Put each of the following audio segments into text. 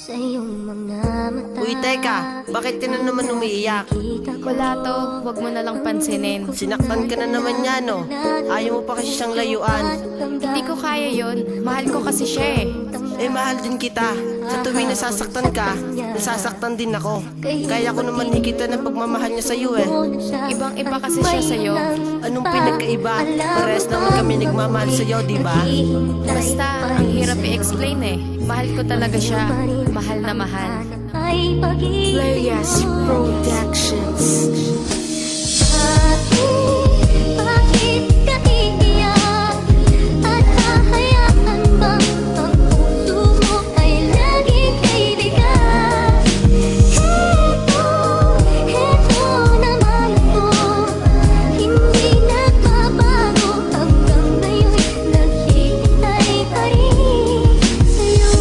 sa iyong mga mata. Uy, teka, bakit ka na naman umiiyak? Wala to, wag mo na lang pansinin. Sinaktan ka na naman niya, no? Ayaw mo pa kasi siyang layuan. Hindi ko kaya yon. Mahal ko kasi siya eh. Eh, mahal din kita. Sa tuwing nasasaktan ka, nasasaktan din ako. Kaya ko naman higitan ng pagmamahal niya sa'yo eh. Ibang-iba kasi siya sa'yo. Anong pinagkaiba? Parehas naman kami nagmamahal sa'yo, di ba? Basta, ang hirap i-explain eh. Mahal ko talaga siya. Mahal na mahal. Playas Productions. Bakit ka iiyak? At hahayaan bang ang puso mo ay laging kaibigan? Heto naman ako. Hindi nagbabago hanggang ngayon. Naghihintay pa rin sa'yo.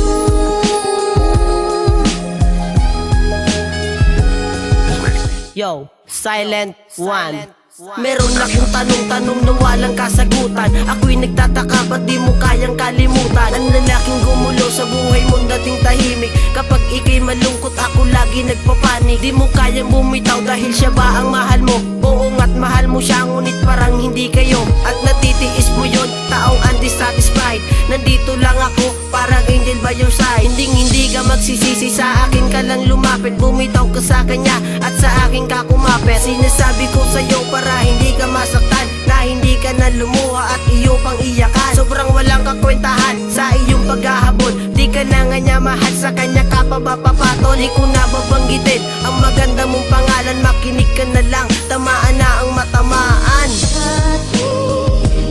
Yo, Silent One. Meron akong tanong-tanong na walang kasagutan. Ako'y nagtataka, ba't di mo kayang kalimutan? Ang lalaking gumulo sa buhay mo dating tahimik. Kapag ika'y malungkot, ako lagi nagpapanik. Di mo kayang bumitaw dahil siya ba ang mahal mo? Oo nga't mahal mo siya, ngunit parang hindi kayo. At natitiis mo yon, taong undissatisfied. Nandito lang ako, parang angel by your side. Hindi ka magsisisi, sa akin ka lang lumapit. Bumitaw ka sa kanya at sa akin ka kumapit. Sinasabi ko sa'yo para hindi ka masaktan, na hindi ka na lumuha at iyo pang iyakan. Sobrang walang kakwentahan sa iyong paghahabol. Di ka na nga niya mahal, sa kanya ka pa ba papatol? Di ko na babanggitin ang maganda mong pangalan. Makinig ka na lang, tamaan na ang matamaan.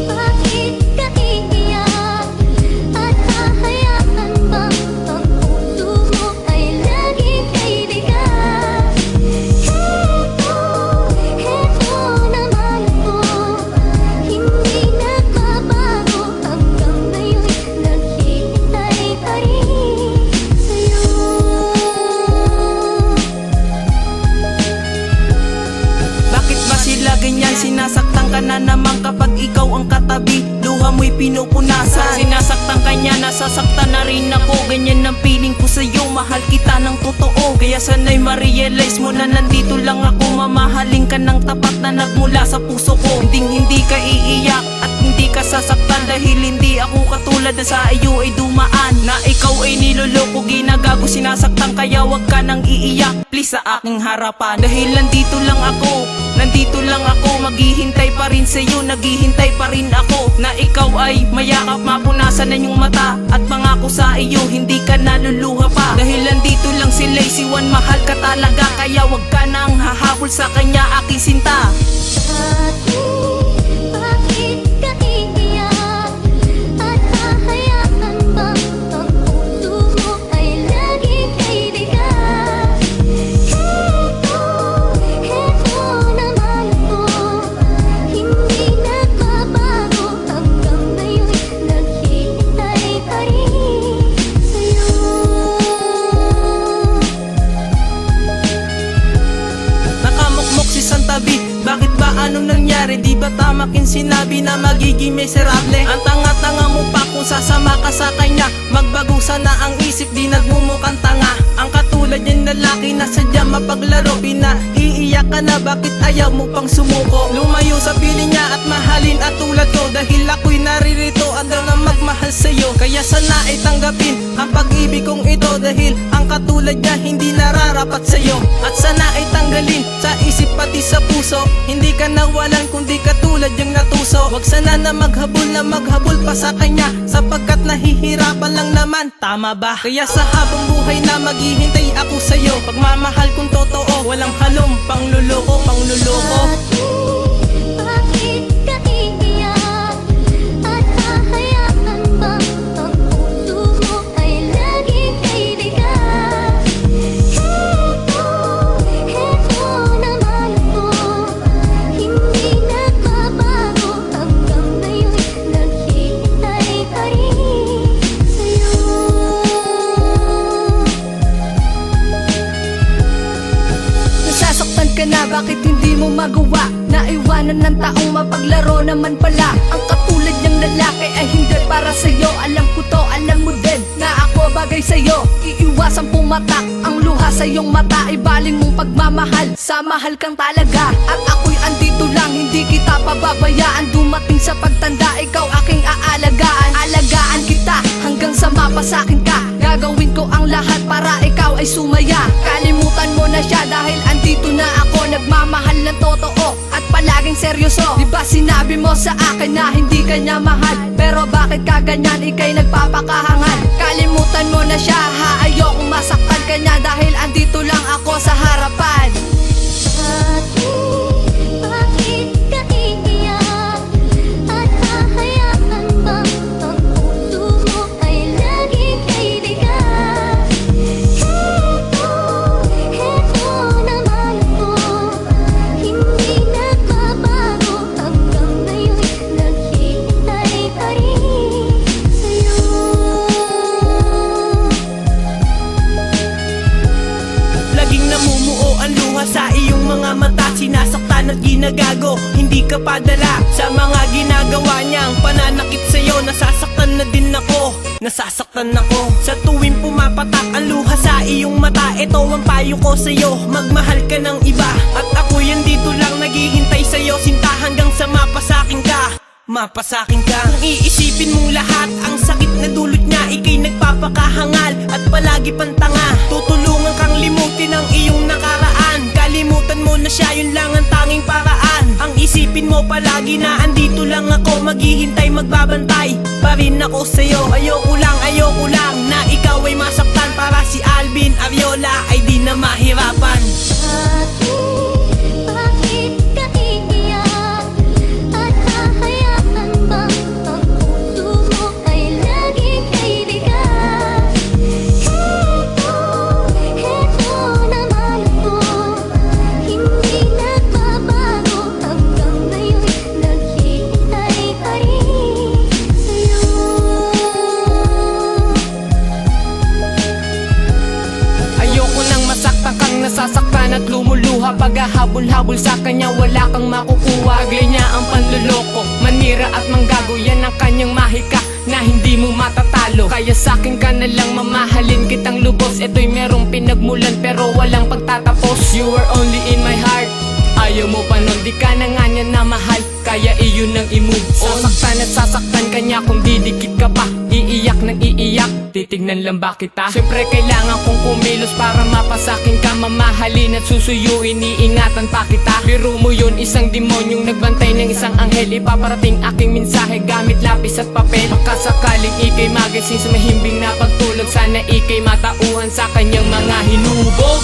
Bakit ka iiyak? At hahayaan bang ang puso mo ay laging kaibigan? Heto naman ako. Hindi nagbabago hanggang ngayon. Naghihintay pa rin sa'yo. Bakit ba sila ganyan? Sinasaktan ka na naman kapag ikaw ang katabi. Luha mo'y pinupunasan. Sinasaktan ka niya, nasasaktan na rin ako. Ganyan ang feeling ko sa'yo, mahal kita ng totoo. Kaya sana'y ma-realize mo na nandito lang ako. Mamahalin ka ng tapat na nagmula sa puso ko. Hindi ka iiyak at hindi ka sasaktan, dahil hindi ako katulad na sa iyo ay dumaan. Na ikaw ay niloloko, ginagago, sinasaktan. Kaya wag ka nang iiyak, please, sa aking harapan. Dahil nandito lang ako, maghihintay pa rin sa'yo. Naghihintay pa rin ako na ikaw ay mayakap, mapunasan na yung mata. At pangako sa iyo, hindi ka naluluha pa. Dahil nandito lang si Lazy One, mahal ka talaga. Kaya wag ka nang hahabol sa kanya, aking sinta. Bakit ka iiyak? At hahayaan bang ang puso mo ay laging kaibigan? Heto naman ako. Hindi nagbabago hanggang ngayon. Naghihintay pa rin sa'yo. Nakamukmok si Santabi, bakit ba anong nangyari? Di ba tama kin sinabi na magiging miserable? Ang tanga-tanga mo pa kung sasama ka sa kanya. Magbago sana ang isip, di nagmumukhang tanga. Ang katulad yung lalaki na sadyang mapaglaro. Pinaiiyak ka na, bakit ayaw mo pang sumuko? Lumayo sa piling niya at mahalin at tulad ko. Dahil ako'y naririto, andang na magmahal sa'yo. Kaya sana ay tanggapin ang pag-ibig kong ito, dahil ang katulad niya hindi nararapat sa'yo. At sana ay tanggalin sa isip pati sa puso. Hindi ka nawalan kundi katulad yung natuso. Wag sana na maghabol pa sa kanya, sapagkat nahihirapan lang naman, tama ba? Kaya sa habang buhay na maghihintay ako sa'yo. Pagmamahal kong totoo, walang halong pangluloko. Bakit ka iiyak? At hahayaan bang ang puso mo ay laging kaibigan? Heto naman ako. Hindi nagbabago hanggang ngayon. Naghihintay pa rin sa'yo. Nasasaktan ka na, bakit hindi mo magawa? Naiwanan ng taong mapaglaro naman pala. Ang katulad ng lalaki ay hindi para sa'yo. Alam ko to, alam mo din na ako babagay sa'yo, iiwasan pumatak. Ang luha sa iyong mata ay baling mong pagmamahal. Sa mahal kang talaga, at ako'y andito lang, hindi kita pababayaan. Dumating sa pagtanda, ikaw aking aalagaan. Alagaan kita hanggang sa mapasakin ka. Gagawin ko ang lahat para ikaw ay sumaya. Kalimutan mo na siya dahil andito na ako. Nagmamahal ng totoo at palaging seryoso. Diba sinabi mo sa akin na hindi ka niya mahal, pero bakit ka ganyan, ika'y nagpapakahangal? Kalimutan mo na siya ha, ayokong masaktan ka niya dahil andito lang ako sa harapan. Bakit ka iiyak? At hahayaan bang ang puso mo ay laging kaibigan? Heto naman ako, hindi nagbabago. Hanggang ngayon naghihintay pa rin sa'yo. Laging namumuo ang luha sa iyong mga mata. Sinasaktan at ginagago, hindi ka padala sa mga ginagawa niyang pananakit sa'yo. Nasasaktan na din ako, nasasaktan ako. Sa tuwing pumapatak ang luha sa iyong mata, ito ang payo ko sa'yo, magmahal ka ng iba. At ako yan dito lang naghihintay sa'yo, sinta hanggang sa mapasakin ka. Mapasakin ka. Kung iisipin mong lahat ang sakit na dulot niya, ika'y nagpapakahangal at palagi pantanga. Tutulungan kang limutin ang iyong nakaraan. Kalimutan mo na siya, yun lang ang tanging paraan. Ang isipin mo palagi na andito lang ako, maghihintay, magbabantay pa rin ako sa'yo. Ayoko lang na ikaw ay masaktan, para si Alvin Ariola ay di na mahirapan. Bakit ka iiyak? At hahayaan bang ang puso mo ay laging kaibigan? Heto naman ako, hindi nagbabago. Hanggang ngayon naghihintay pa rin sa'yo. Ayoko nang masaktan kang nasasaktan at lumuluha. Paghahabol-habol sa kanya wala kang makukuha. Agli niya ang panluloko, manira at manggago. Yan ang kanyang mahika na hindi mo matatalo. Kaya sa'kin ka na lang mamahalin kitang lubos. Ito'y merong pinagmulan pero walang pagtatapos. You are only in my heart. Ayaw mo pa nun, di ka na nga niya na mahal, kaya iyon ang i-move on. Sasaktan at sasaktan ka niya kung didikit ka pa. Iiyak ng iiyak, titignan lang ba kita? Siyempre kailangan kong kumilos para mapasakin ka. Mamahalin at susuyuin, iingatan pa kita. Biro mo yun, isang demonyong nagbantay ng isang anghel. Ipaparating aking mensahe gamit lapis at papel. Makasakaling ikay magising sa mahimbing na pagtulog, sana ikay matauhan sa kanyang mga hinubog.